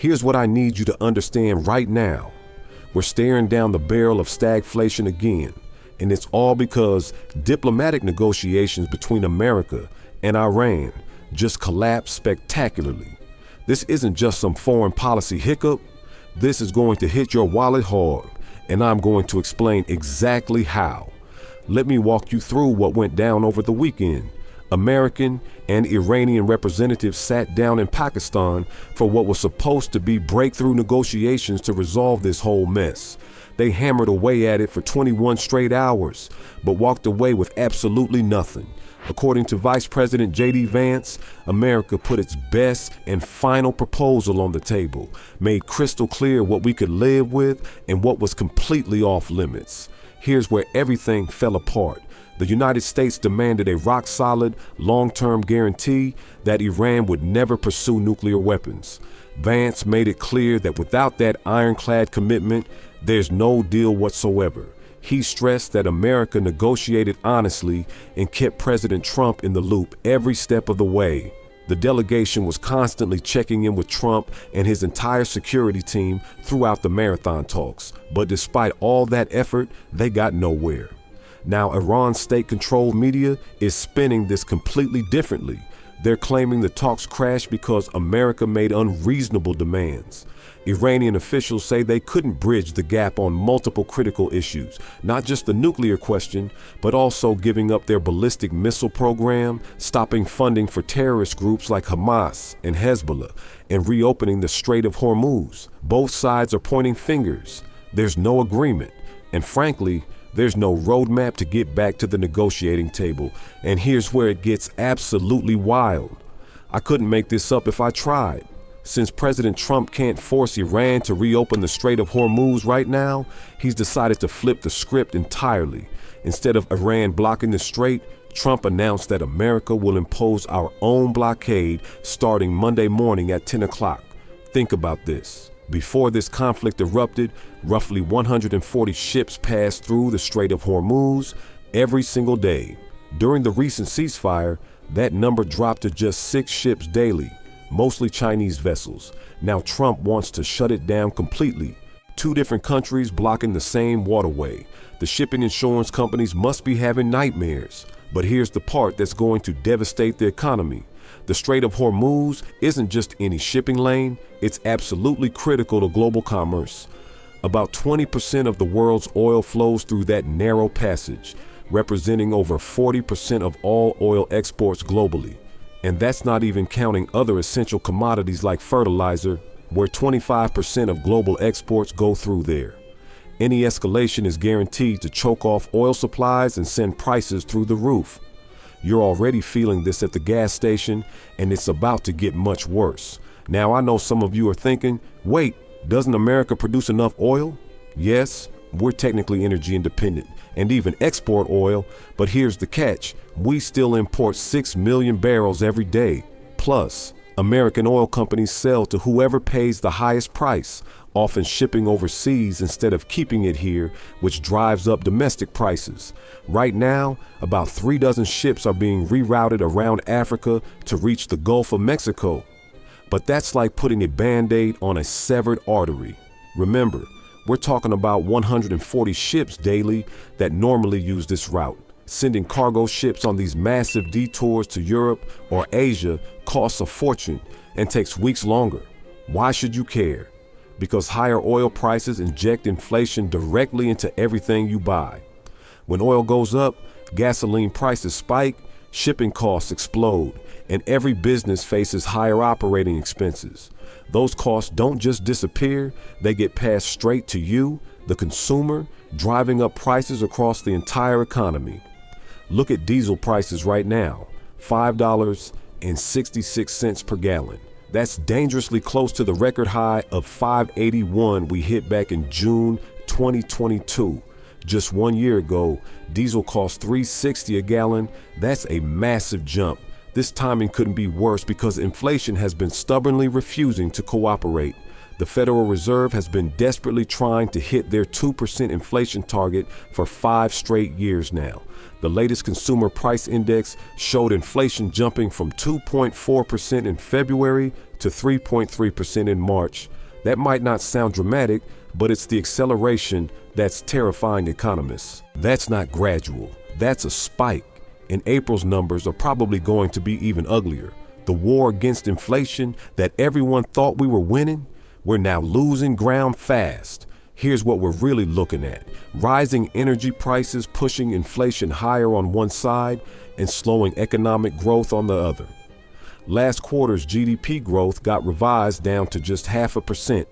Here's what I need you to understand right now. We're staring down the barrel of stagflation again, and it's all because diplomatic negotiations between America and Iran just collapsed spectacularly. This isn't just some foreign policy hiccup. This is going to hit your wallet hard, and I'm going to explain exactly how. Let me walk you through what went down over the weekend. American and Iranian representatives sat down in Pakistan for what was supposed to be breakthrough negotiations to resolve this whole mess. They hammered away at it for 21 straight hours, but walked away with absolutely nothing. According to Vice President J.D. Vance, America put its best and final proposal on the table, made crystal clear what we could live with and what was completely off limits. Here's where everything fell apart. The United States demanded a rock-solid, long-term guarantee that Iran would never pursue nuclear weapons. Vance made it clear that without that ironclad commitment, there's no deal whatsoever. He stressed that America negotiated honestly and kept President Trump in the loop every step of the way. The delegation was constantly checking in with Trump and his entire security team throughout the marathon talks, but despite all that effort, they got nowhere. Now, Iran's state-controlled media is spinning this completely differently. They're claiming the talks crashed because America made unreasonable demands. Iranian officials say they couldn't bridge the gap on multiple critical issues, not just the nuclear question, but also giving up their ballistic missile program, stopping funding for terrorist groups like Hamas and Hezbollah, and reopening the Strait of Hormuz. Both sides are pointing fingers. There's no agreement, and frankly, there's no roadmap to get back to the negotiating table. And here's where it gets absolutely wild. I couldn't make this up if I tried. Since President Trump can't force Iran to reopen the Strait of Hormuz right now, he's decided to flip the script entirely. Instead of Iran blocking the strait, Trump announced that America will impose our own blockade starting Monday morning at 10 o'clock. Think about this. Before this conflict erupted, roughly 140 ships passed through the Strait of Hormuz every single day. During the recent ceasefire, that number dropped to just 6 ships daily, mostly Chinese vessels. Now Trump wants to shut it down completely. 2 different countries blocking the same waterway. The shipping insurance companies must be having nightmares. But here's the part that's going to devastate the economy. The Strait of Hormuz isn't just any shipping lane, it's absolutely critical to global commerce. About 20% of the world's oil flows through that narrow passage, representing over 40% of all oil exports globally. And that's not even counting other essential commodities like fertilizer, where 25% of global exports go through there. Any escalation is guaranteed to choke off oil supplies and send prices through the roof. You're already feeling this at the gas station, and it's about to get much worse. Now, I know some of you are thinking, wait, doesn't America produce enough oil? Yes, we're technically energy independent and even export oil, but here's the catch. We still import 6 million barrels every day. Plus, American oil companies sell to whoever pays the highest price, often shipping overseas instead of keeping it here, which drives up domestic prices. Right now, about 3 dozen ships are being rerouted around Africa to reach the Gulf of Mexico. But that's like putting a Band-Aid on a severed artery. Remember, we're talking about 140 ships daily that normally use this route. Sending cargo ships on these massive detours to Europe or Asia costs a fortune and takes weeks longer. Why should you care? Because higher oil prices inject inflation directly into everything you buy. When oil goes up, gasoline prices spike, shipping costs explode, and every business faces higher operating expenses. Those costs don't just disappear, they get passed straight to you, the consumer, driving up prices across the entire economy. Look at diesel prices right now, $5.66 per gallon. That's dangerously close to the record high of $5.81 we hit back in June 2022. Just 1 year ago, diesel cost $3.60 a gallon. That's a massive jump. This timing couldn't be worse because inflation has been stubbornly refusing to cooperate. The Federal Reserve has been desperately trying to hit their 2% inflation target for 5 straight years now. The latest consumer price index showed inflation jumping from 2.4% in February to 3.3% in March. That might not sound dramatic, but it's the acceleration that's terrifying economists. That's not gradual. That's a spike. And April's numbers are probably going to be even uglier. The war against inflation that everyone thought we were winning, we're now losing ground fast. Here's what we're really looking at. Rising energy prices pushing inflation higher on one side and slowing economic growth on the other. Last quarter's GDP growth got revised down to just 0.5%.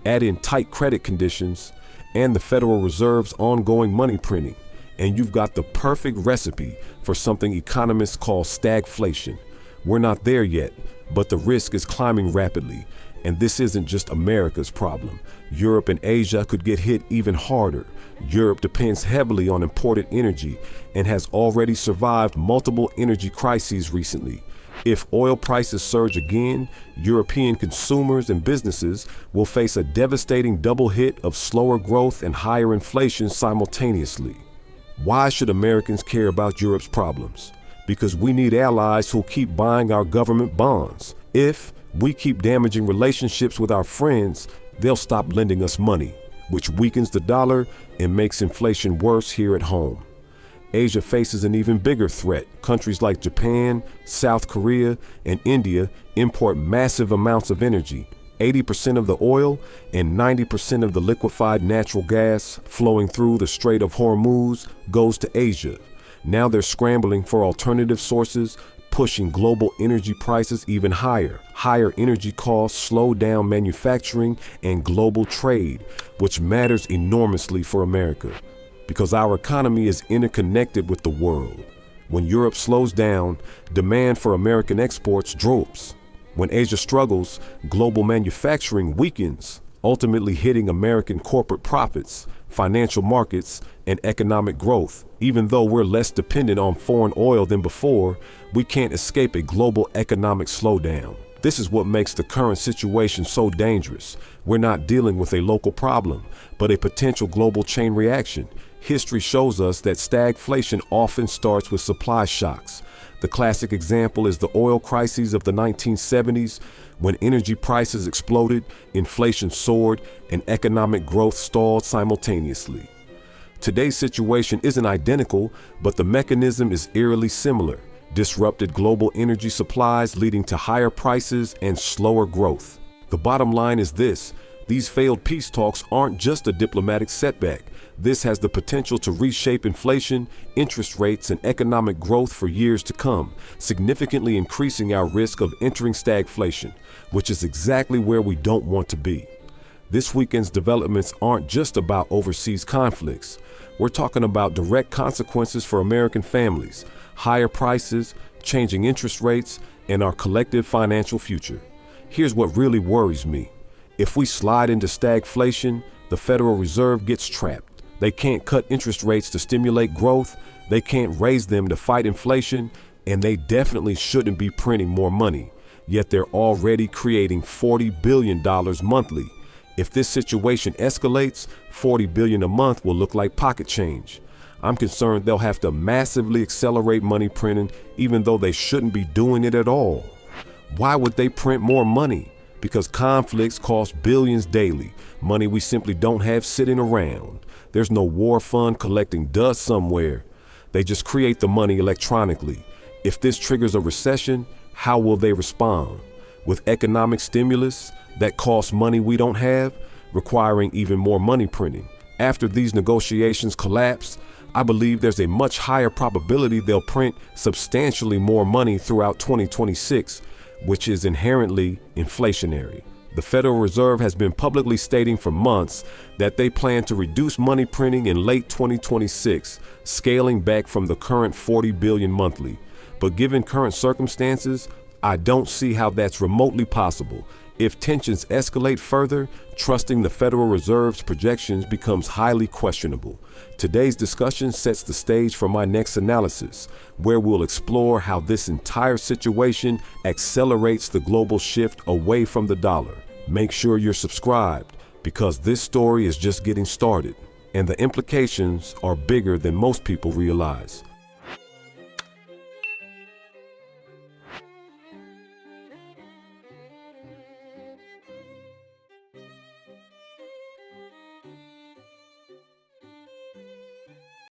Add in tight credit conditions and the Federal Reserve's ongoing money printing, and you've got the perfect recipe for something economists call stagflation. We're not there yet, but the risk is climbing rapidly. And this isn't just America's problem. Europe and Asia could get hit even harder. Europe depends heavily on imported energy and has already survived multiple energy crises recently. If oil prices surge again, European consumers and businesses will face a devastating double hit of slower growth and higher inflation simultaneously. Why should Americans care about Europe's problems? Because we need allies who'll keep buying our government bonds. If we keep damaging relationships with our friends, they'll stop lending us money, which weakens the dollar and makes inflation worse here at home. Asia faces an even bigger threat. Countries like Japan, South Korea, and India import massive amounts of energy. 80% of the oil and 90% of the liquefied natural gas flowing through the Strait of Hormuz goes to Asia. Now they're scrambling for alternative sources, pushing global energy prices even higher. Higher energy costs slow down manufacturing and global trade, which matters enormously for America, because our economy is interconnected with the world. When Europe slows down, demand for American exports drops. When Asia struggles, global manufacturing weakens, ultimately hitting American corporate profits, financial markets, and economic growth. Even though we're less dependent on foreign oil than before, we can't escape a global economic slowdown. This is what makes the current situation so dangerous. We're not dealing with a local problem, but a potential global chain reaction. History shows us that stagflation often starts with supply shocks. The classic example is the oil crises of the 1970s, when energy prices exploded, inflation soared, and economic growth stalled simultaneously. Today's situation isn't identical, but the mechanism is eerily similar. Disrupted global energy supplies leading to higher prices and slower growth. The bottom line is this: these failed peace talks aren't just a diplomatic setback. This has the potential to reshape inflation, interest rates, and economic growth for years to come, significantly increasing our risk of entering stagflation, which is exactly where we don't want to be. This weekend's developments aren't just about overseas conflicts. We're talking about direct consequences for American families, higher prices, changing interest rates, and our collective financial future. Here's what really worries me. If we slide into stagflation, the Federal Reserve gets trapped. They can't cut interest rates to stimulate growth, they can't raise them to fight inflation, and they definitely shouldn't be printing more money. Yet they're already creating $40 billion monthly. If this situation escalates, $40 billion a month will look like pocket change. I'm concerned they'll have to massively accelerate money printing, even though they shouldn't be doing it at all. Why would they print more money? Because conflicts cost billions daily, money we simply don't have sitting around. There's no war fund collecting dust somewhere. They just create the money electronically. If this triggers a recession, how will they respond? With economic stimulus that costs money we don't have, requiring even more money printing. After these negotiations collapse, I believe there's a much higher probability they'll print substantially more money throughout 2026, which is inherently inflationary. The Federal Reserve has been publicly stating for months that they plan to reduce money printing in late 2026, scaling back from the current $40 billion monthly. But given current circumstances, I don't see how that's remotely possible. If tensions escalate further, trusting the Federal Reserve's projections becomes highly questionable. Today's discussion sets the stage for my next analysis, where we'll explore how this entire situation accelerates the global shift away from the dollar. Make sure you're subscribed, because this story is just getting started, and the implications are bigger than most people realize.